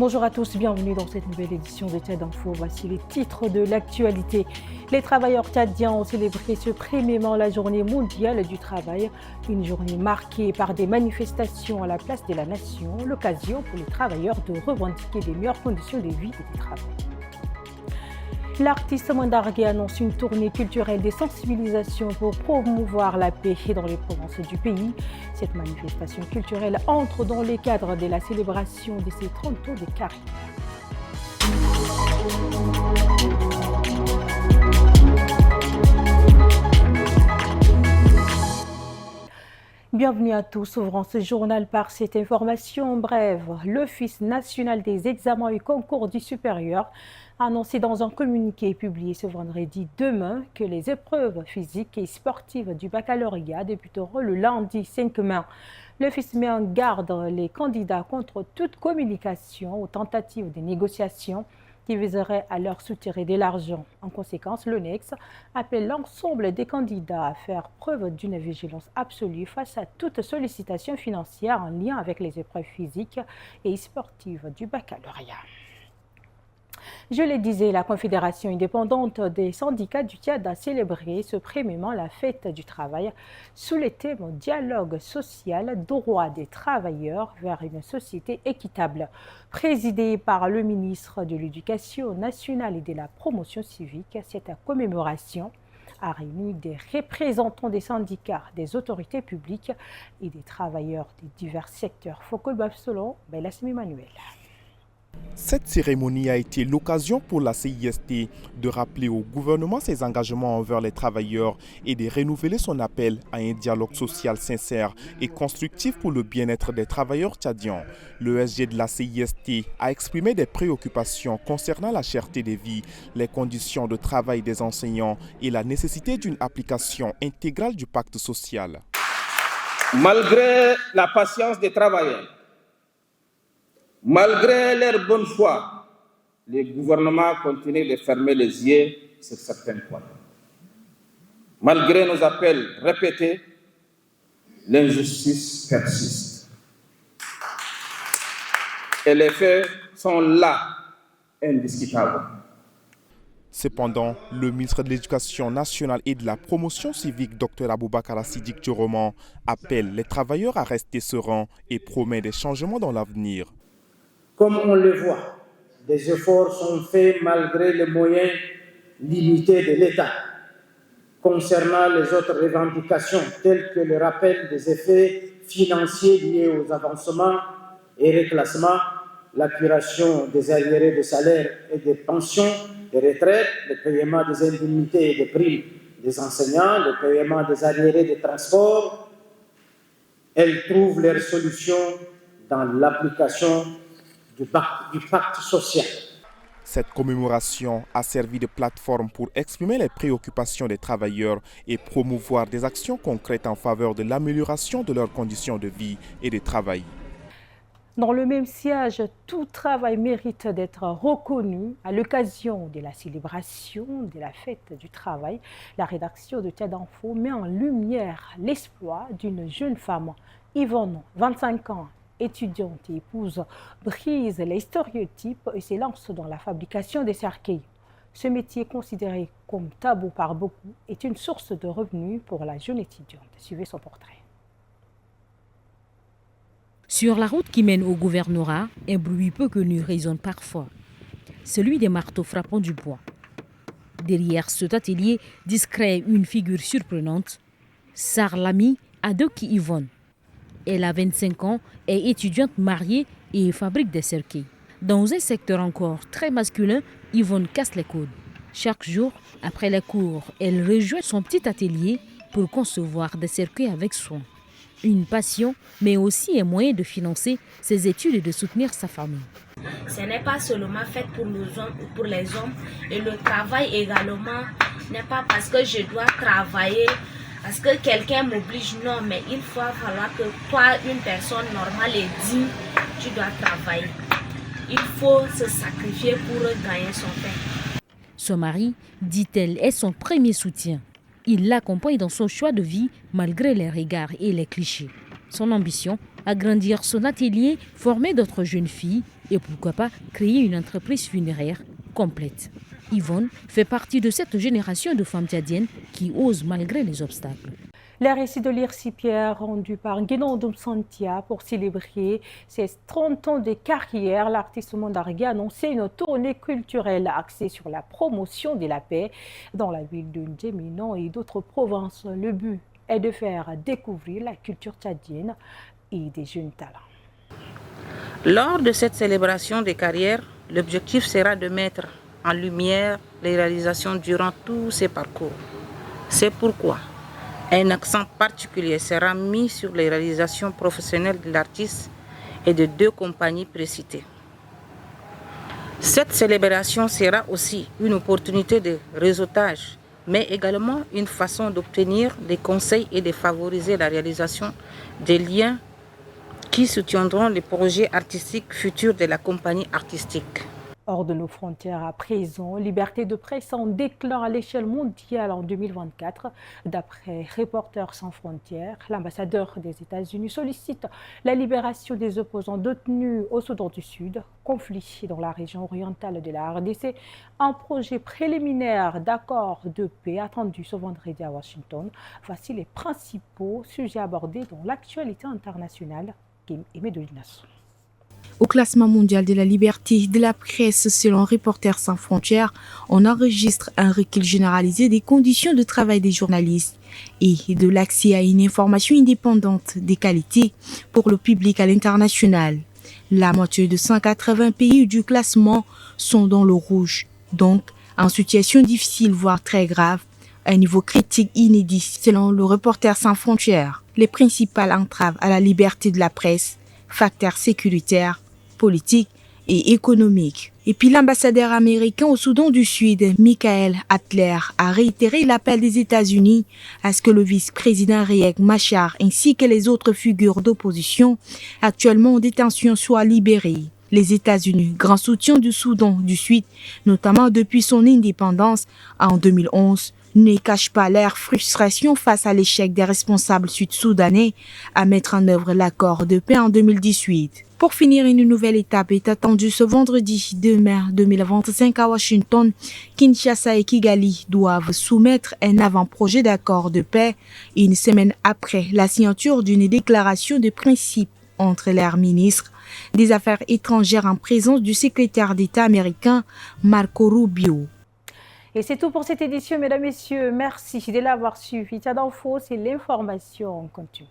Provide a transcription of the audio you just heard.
Bonjour à tous, bienvenue dans cette nouvelle édition de Tchad Info. Voici les titres de l'actualité. Les travailleurs tchadiens ont célébré ce 1er mai la journée mondiale du travail, une journée marquée par des manifestations à la place de la nation, l'occasion pour les travailleurs de revendiquer des meilleures conditions de vie et de travail. L'artiste Mandargué annonce une tournée culturelle de sensibilisation pour promouvoir la paix dans les provinces du pays. Cette manifestation culturelle entre dans le cadre de la célébration de ses 30 ans de carrière. Bienvenue à tous, ouvrons ce journal par cette information brève. L'Office national des examens et concours du supérieur a annoncé dans un communiqué publié ce vendredi demain que les épreuves physiques et sportives du baccalauréat débuteront le lundi 5 mai. L'Office met en garde les candidats contre toute communication ou tentative de négociation qui viserait à leur soutirer de l'argent. En conséquence, l'ONEX appelle l'ensemble des candidats à faire preuve d'une vigilance absolue face à toute sollicitation financière en lien avec les épreuves physiques et sportives du baccalauréat. Je le disais, la Confédération indépendante des syndicats du Tchad a célébré ce 1er mai la fête du travail sous le thème « Dialogue social, droit des travailleurs vers une société équitable ». Présidée par le ministre de l'Éducation nationale et de la promotion civique, cette commémoration a réuni des représentants des syndicats, des autorités publiques et des travailleurs des divers secteurs. Foucault Babsolon, Bellasmi Manuel. Cette cérémonie a été l'occasion pour la CIST de rappeler au gouvernement ses engagements envers les travailleurs et de renouveler son appel à un dialogue social sincère et constructif pour le bien-être des travailleurs tchadiens. Le SG de la CIST a exprimé des préoccupations concernant la cherté des vies, les conditions de travail des enseignants et la nécessité d'une application intégrale du pacte social. Malgré la patience des travailleurs, malgré leur bonne foi, le gouvernement continue de fermer les yeux sur certains points. Malgré nos appels répétés, l'injustice persiste. Et les faits sont là, indiscutables. Cependant, le ministre de l'Éducation nationale et de la promotion civique, Dr Aboubakar Siddiq Djoroman, appelle les travailleurs à rester sereins et promet des changements dans l'avenir. Comme on le voit, des efforts sont faits malgré les moyens limités de l'État. Concernant les autres revendications, telles que le rappel des effets financiers liés aux avancements et reclassements, l'accumulation des arriérés de salaire et des pensions, des retraites, le paiement des indemnités et des primes des enseignants, le paiement des arriérés de transport, elles trouvent leurs solutions dans l'application du pacte social. Cette commémoration a servi de plateforme pour exprimer les préoccupations des travailleurs et promouvoir des actions concrètes en faveur de l'amélioration de leurs conditions de vie et de travail. Dans le même siège, tout travail mérite d'être reconnu. À l'occasion de la célébration de la fête du travail, la rédaction de Tchad Info met en lumière l'exploit d'une jeune femme, Yvonne, 25 ans, étudiante et épouse, brise les stéréotypes et se lance dans la fabrication des cercueils. Ce métier, considéré comme tabou par beaucoup, est une source de revenus pour la jeune étudiante. Suivez son portrait. Sur la route qui mène au gouvernorat, un bruit peu connu résonne parfois. Celui des marteaux frappant du bois. Derrière cet atelier discret, une figure surprenante, Sarlami Adoki Yvonne. Elle a 25 ans, est étudiante mariée et fabrique des cercueils. Dans un secteur encore très masculin, Yvonne casse les codes. Chaque jour, après les cours, elle rejoint son petit atelier pour concevoir des cercueils avec soin. Une passion, mais aussi un moyen de financer ses études et de soutenir sa famille. Ce n'est pas seulement fait pour les hommes et le travail également n'est pas parce que je dois travailler, parce que quelqu'un m'oblige, non, mais il faut falloir que toi, une personne normale et digne, tu dois travailler. Il faut se sacrifier pour gagner son pain. Son mari, dit-elle, est son premier soutien. Il l'accompagne dans son choix de vie malgré les regards et les clichés. Son ambition, agrandir son atelier, former d'autres jeunes filles et pourquoi pas créer une entreprise funéraire complète. Yvonne fait partie de cette génération de femmes tchadiennes qui osent malgré les obstacles. Les récits de Lircy Pierre rendus par Guénon Santia pour célébrer ses 30 ans de carrière, l'artiste mandarguais a annoncé une tournée culturelle axée sur la promotion de la paix dans la ville de N'Djamena et d'autres provinces. Le but est de faire découvrir la culture tchadienne et des jeunes talents. Lors de cette célébration des carrières, l'objectif sera de mettre en lumière les réalisations durant tous ces parcours. C'est pourquoi un accent particulier sera mis sur les réalisations professionnelles de l'artiste et de 2 compagnies précitées. Cette célébration sera aussi une opportunité de réseautage, mais également une façon d'obtenir des conseils et de favoriser la réalisation des liens qui soutiendront les projets artistiques futurs de la compagnie artistique. Hors de nos frontières à présent, liberté de presse en déclin à l'échelle mondiale en 2024. D'après Reporters sans frontières, l'ambassadeur des États-Unis sollicite la libération des opposants détenus au Soudan du Sud, conflit dans la région orientale de la RDC. Un projet préliminaire d'accord de paix attendu ce vendredi à Washington. Voici les principaux sujets abordés dans l'actualité internationale. Kim Emedolinas. Au classement mondial de la liberté de la presse, selon Reporters sans frontières, on enregistre un recul généralisé des conditions de travail des journalistes et de l'accès à une information indépendante de qualité pour le public à l'international. La moitié de 180 pays du classement sont dans le rouge, donc en situation difficile voire très grave, un niveau critique inédit selon le Reporters sans frontières. Les principales entraves à la liberté de la presse, facteurs sécuritaires, politiques et économiques. Et puis l'ambassadeur américain au Soudan du Sud, Michael Adler, a réitéré l'appel des États-Unis à ce que le vice-président Riek Machar ainsi que les autres figures d'opposition actuellement en détention soient libérés. Les États-Unis, grand soutien du Soudan du Sud, notamment depuis son indépendance en 2011, ne cachent pas leur frustration face à l'échec des responsables sud-soudanais à mettre en œuvre l'accord de paix en 2018. Pour finir, une nouvelle étape est attendue ce vendredi 2 mai 2025 à Washington. Kinshasa et Kigali doivent soumettre un avant-projet d'accord de paix une semaine après la signature d'une déclaration de principe entre leurs ministres des Affaires étrangères en présence du secrétaire d'État américain Marco Rubio. Et c'est tout pour cette édition, mesdames, messieurs. Merci de l'avoir suivi. Tchad Info, c'est l'information continue.